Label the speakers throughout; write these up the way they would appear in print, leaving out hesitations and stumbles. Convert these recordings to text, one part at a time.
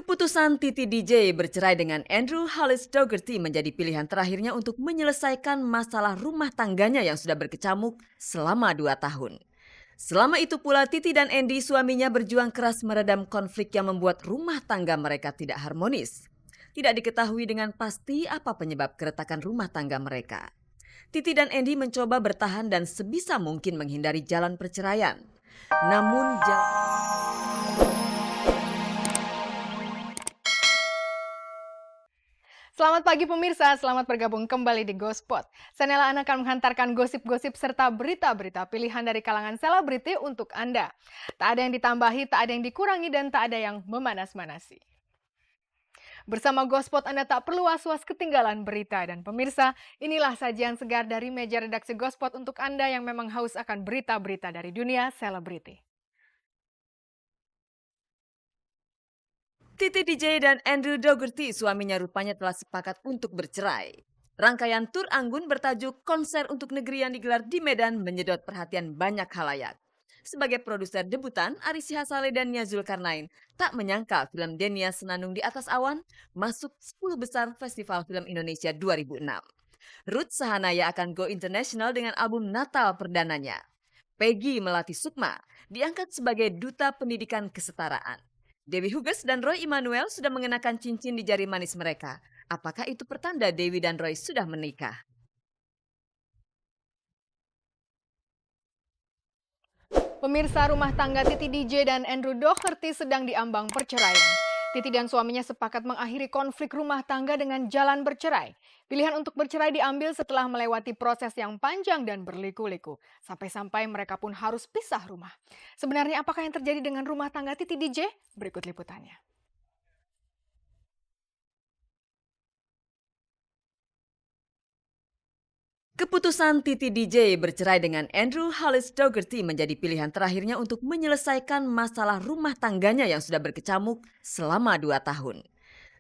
Speaker 1: Keputusan Titi DJ bercerai dengan Andrew Hollis Dougherty menjadi pilihan terakhirnya untuk menyelesaikan masalah rumah tangganya yang sudah berkecamuk selama 2 tahun. Selama itu pula Titi dan Andy suaminya berjuang keras meredam konflik yang membuat rumah tangga mereka tidak harmonis. Tidak diketahui dengan pasti apa penyebab keretakan rumah tangga mereka. Titi dan Andy mencoba bertahan dan sebisa mungkin menghindari jalan perceraian. Namun
Speaker 2: Selamat pagi pemirsa, selamat bergabung kembali di Gospot. Channel Ana akan menghantarkan gosip-gosip serta berita-berita pilihan dari kalangan selebriti untuk Anda. Tak ada yang ditambahi, tak ada yang dikurangi, dan tak ada yang memanas-manasi. Bersama Gospot Anda tak perlu was-was ketinggalan berita. Dan pemirsa, inilah sajian segar dari meja redaksi Gospot untuk Anda yang memang haus akan berita-berita dari dunia selebriti.
Speaker 1: Titi DJ dan Andrew Dougherty suaminya rupanya telah sepakat untuk bercerai. Rangkaian tur anggun bertajuk Konser untuk Negeri yang digelar di Medan menyedot perhatian banyak khalayak. Sebagai produser debutan, Ari Sihasale dan Nia Zulkarnain tak menyangka film Denia Senandung di Atas Awan masuk 10 besar Festival Film Indonesia 2006. Ruth Sahanaya akan go international dengan album Natal perdananya. Peggy Melati Sukma diangkat sebagai Duta Pendidikan Kesetaraan. Dewi Huges dan Roy Immanuel sudah mengenakan cincin di jari manis mereka. Apakah itu pertanda Dewi dan Roy sudah menikah?
Speaker 2: Pemirsa, rumah tangga Titi DJ dan Andrew Dougherty sedang diambang perceraian. Titi dan suaminya sepakat mengakhiri konflik rumah tangga dengan jalan bercerai. Pilihan untuk bercerai diambil setelah melewati proses yang panjang dan berliku-liku. Sampai-sampai mereka pun harus pisah rumah. Sebenarnya apakah yang terjadi dengan rumah tangga Titi DJ? Berikut liputannya.
Speaker 1: Keputusan Titi DJ bercerai dengan Andrew Hollis Dougherty menjadi pilihan terakhirnya untuk menyelesaikan masalah rumah tangganya yang sudah berkecamuk selama 2 tahun.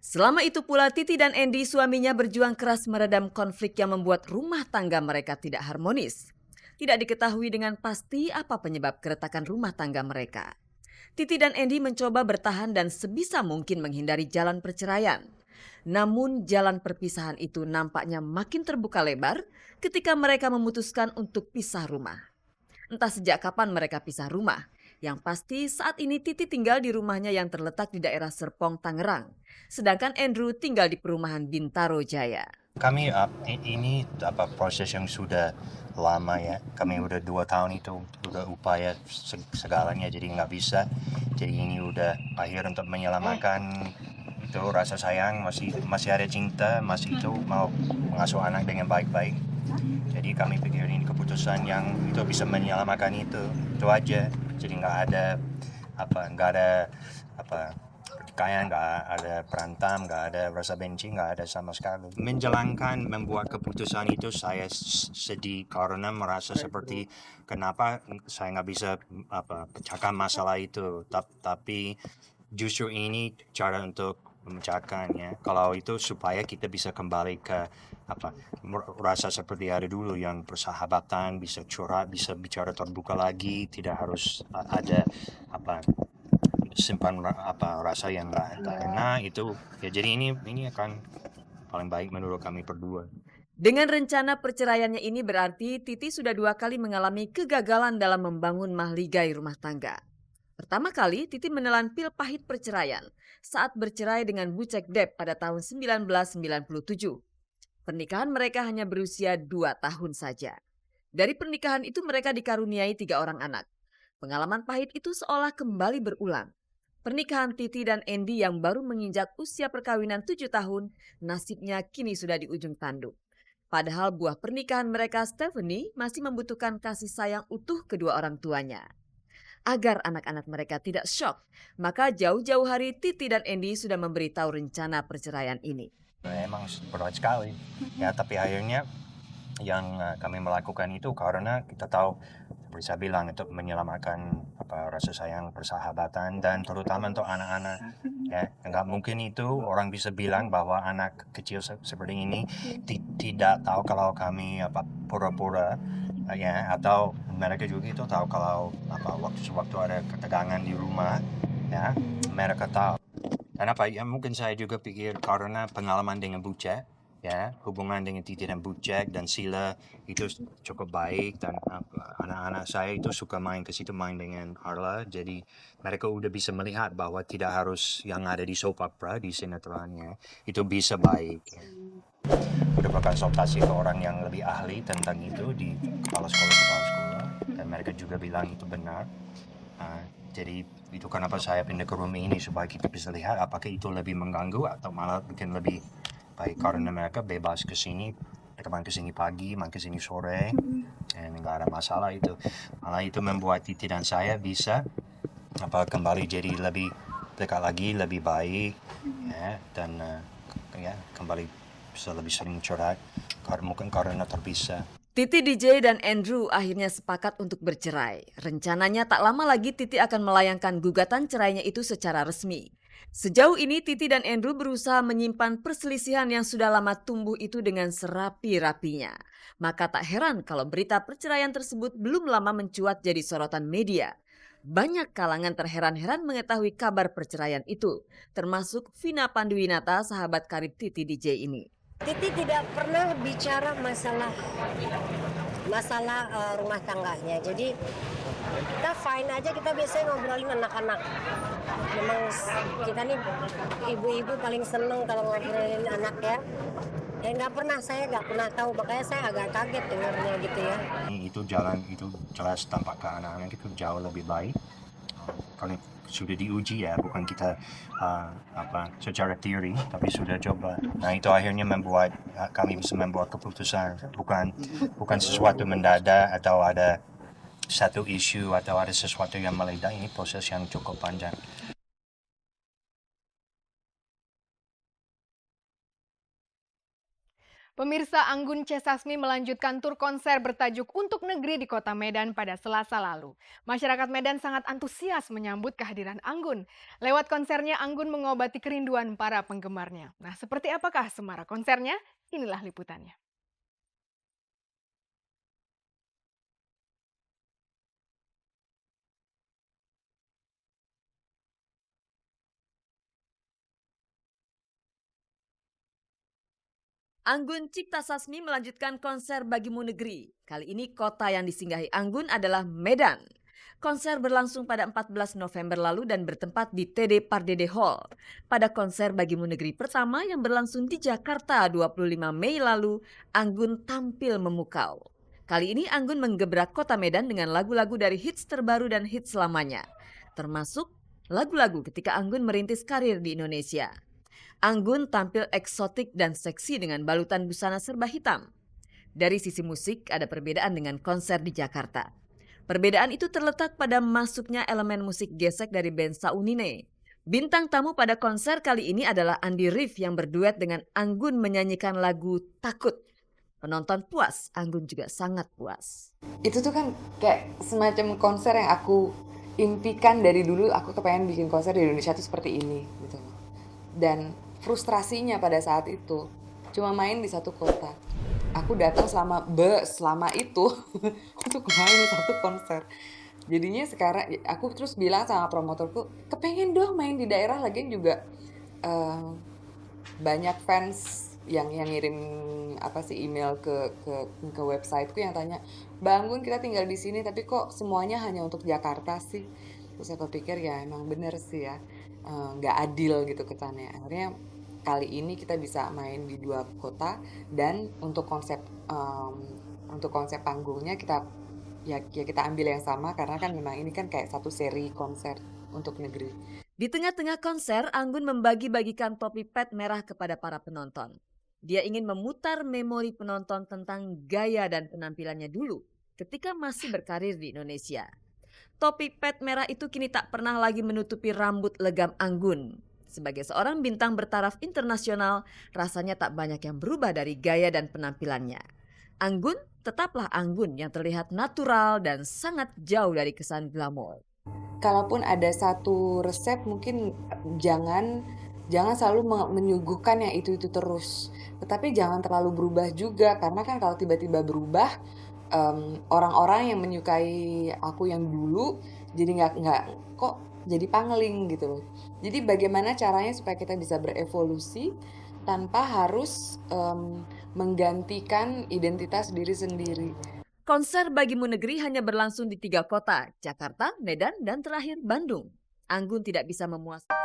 Speaker 1: Selama itu pula Titi dan Andy suaminya berjuang keras meredam konflik yang membuat rumah tangga mereka tidak harmonis. Tidak diketahui dengan pasti apa penyebab keretakan rumah tangga mereka. Titi dan Andy mencoba bertahan dan sebisa mungkin menghindari jalan perceraian. Namun jalan perpisahan itu nampaknya makin terbuka lebar ketika mereka memutuskan untuk pisah rumah. Entah sejak kapan mereka pisah rumah, yang pasti saat ini Titi tinggal di rumahnya yang terletak di daerah Serpong, Tangerang. Sedangkan Andrew tinggal di perumahan Bintaro Jaya.
Speaker 3: Kami ini proses yang sudah lama ya. Kami udah 2 tahun itu udah upaya segalanya jadi nggak bisa. Jadi ini udah akhir untuk menyelamatkan itu rasa sayang, masih ada cinta, masih itu mau mengasuh anak dengan baik-baik. Jadi kami pikir ini keputusan yang itu bisa menyelamatkan itu aja. Jadi nggak ada pertikaian, nggak ada perantam, nggak ada rasa benci, nggak ada sama sekali. Menjalankan membuat keputusan itu saya sedih karena merasa seperti kenapa saya nggak bisa pecahkan masalah itu. Tapi justru ini cara untuk memecahkannya. Kalau itu supaya kita bisa kembali ke rasa seperti ada dulu yang persahabatan, bisa curhat, bisa bicara terbuka lagi, tidak harus ada simpan rasa yang nggak enak itu ya. Jadi ini akan paling baik menurut kami berdua.
Speaker 1: Dengan rencana perceraiannya ini berarti Titi sudah 2 kali mengalami kegagalan dalam membangun mahligai rumah tangga. Pertama kali Titi menelan pil pahit perceraian saat bercerai dengan Bucek Dep pada tahun 1997. Pernikahan mereka hanya berusia 2 tahun saja. Dari pernikahan itu mereka dikaruniai 3 orang anak. Pengalaman pahit itu seolah kembali berulang. Pernikahan Titi dan Andy yang baru menginjak usia perkawinan 7 tahun, nasibnya kini sudah di ujung tanduk. Padahal buah pernikahan mereka, Stephanie, masih membutuhkan kasih sayang utuh kedua orang tuanya. Agar anak-anak mereka tidak shock, maka jauh-jauh hari Titi dan Andy sudah memberitahu rencana perceraian ini.
Speaker 3: Emang berat sekali ya, tapi akhirnya yang kami melakukan itu karena kita tahu seperti saya bilang untuk menyelamatkan rasa sayang, persahabatan, dan terutama untuk anak-anak ya. Nggak mungkin itu orang bisa bilang bahwa anak kecil seperti ini tidak tahu kalau kami pura-pura ya, atau mereka juga itu tahu kalau waktu ada ketegangan di rumah ya, mereka tahu. Kenapa? Ya mungkin saya juga pikir karena pengalaman dengan Bucek, ya hubungan dengan Titi dan Bucek dan Sila itu cukup baik dan anak-anak saya itu suka main ke situ main dengan Arla, jadi mereka udah bisa melihat bahwa tidak harus yang ada di soap opera di sinetronnya itu bisa baik. Udah berkonsultasi ke orang yang lebih ahli tentang itu di kepala sekolah dan mereka juga bilang itu benar. Jadi itu kenapa saya pindah ke rumah ini supaya kita bisa lihat apakah itu lebih mengganggu atau malah bikin lebih baik karena mereka bebas ke sini, mereka main ke sini pagi, main ke sini sore, dan nggak ada masalah itu. Malah itu membuat Titi dan saya bisa kembali jadi lebih dekat lagi, lebih baik, ya dan ya kembali bisa lebih sering curhat mungkin karena terpisah.
Speaker 1: Titi DJ dan Andrew akhirnya sepakat untuk bercerai. Rencananya tak lama lagi Titi akan melayangkan gugatan cerainya itu secara resmi. Sejauh ini Titi dan Andrew berusaha menyimpan perselisihan yang sudah lama tumbuh itu dengan serapi-rapinya. Maka tak heran kalau berita perceraian tersebut belum lama mencuat jadi sorotan media. Banyak kalangan terheran-heran mengetahui kabar perceraian itu, termasuk Vina Panduwinata, sahabat karib Titi DJ ini.
Speaker 4: Titi tidak pernah bicara masalah rumah tangganya. Jadi kita fine aja, kita biasanya ngobrolin anak-anak. Memang kita nih ibu-ibu paling seneng kalau ngobrolin anak ya. Saya nggak pernah tahu, makanya saya agak kaget dengarnya gitu ya.
Speaker 3: Itu jalan itu jelas tampak ke anak-anak itu jauh lebih baik. Kalau sudah diuji ya, bukan kita secara teori, tapi sudah coba. Nah itu akhirnya membuat kami bisa membuat keputusan, bukan sesuatu mendadak atau ada satu isu atau ada sesuatu yang meledak. Ini proses yang cukup panjang.
Speaker 2: Pemirsa, Anggun C. Sasmi melanjutkan tur konser bertajuk Untuk Negeri di Kota Medan pada Selasa lalu. Masyarakat Medan sangat antusias menyambut kehadiran Anggun. Lewat konsernya, Anggun mengobati kerinduan para penggemarnya. Nah, seperti apakah semarak konsernya? Inilah liputannya.
Speaker 1: Anggun Cipta Sasmi melanjutkan konser Bagimu Negeri. Kali ini kota yang disinggahi Anggun adalah Medan. Konser berlangsung pada 14 November lalu dan bertempat di TD Pardede Hall. Pada konser Bagimu Negeri pertama yang berlangsung di Jakarta 25 Mei lalu, Anggun tampil memukau. Kali ini Anggun menggebrak kota Medan dengan lagu-lagu dari hits terbaru dan hits lamanya. Termasuk lagu-lagu ketika Anggun merintis karir di Indonesia. Anggun tampil eksotik dan seksi dengan balutan busana serba hitam. Dari sisi musik ada perbedaan dengan konser di Jakarta. Perbedaan itu terletak pada masuknya elemen musik gesek dari band Saunine. Bintang tamu pada konser kali ini adalah Andy Rif yang berduet dengan Anggun menyanyikan lagu Takut. Penonton puas, Anggun juga sangat puas.
Speaker 5: Itu tuh kan kayak semacam konser yang aku impikan dari dulu. Aku kepengen bikin konser di Indonesia tuh seperti ini gitu. Dan frustrasinya pada saat itu cuma main di satu kota. Aku datang selama itu untuk main di satu konser. Jadinya sekarang aku terus bilang sama promotorku, kepengen dong main di daerah. Lagian juga banyak fans yang ngirim email ke websiteku yang tanya, Anggun kita tinggal di sini tapi kok semuanya hanya untuk Jakarta sih. Terus aku pikir ya emang bener sih ya, nggak adil gitu kesannya. Akhirnya kali ini kita bisa main di dua kota dan untuk konsep panggungnya kita ambil yang sama karena kan memang ini kan kayak satu seri konser untuk negeri.
Speaker 1: Di tengah-tengah konser, Anggun membagi-bagikan topi pet merah kepada para penonton. Dia ingin memutar memori penonton tentang gaya dan penampilannya dulu ketika masih berkarir di Indonesia. Topi pet merah itu kini tak pernah lagi menutupi rambut legam Anggun. Sebagai seorang bintang bertaraf internasional, rasanya tak banyak yang berubah dari gaya dan penampilannya. Anggun tetaplah Anggun yang terlihat natural dan sangat jauh dari kesan glamor.
Speaker 5: Kalaupun ada satu resep, mungkin jangan selalu menyuguhkan yang itu terus. Tetapi jangan terlalu berubah juga, karena kan kalau tiba-tiba berubah, orang-orang yang menyukai aku yang dulu jadi nggak kok jadi pangling gitu loh. Jadi bagaimana caranya supaya kita bisa berevolusi tanpa harus menggantikan identitas diri sendiri.
Speaker 1: Konser Bagimu Negeri hanya berlangsung di 3 kota, Jakarta, Medan, dan terakhir Bandung. Anggun tidak bisa memuaskan.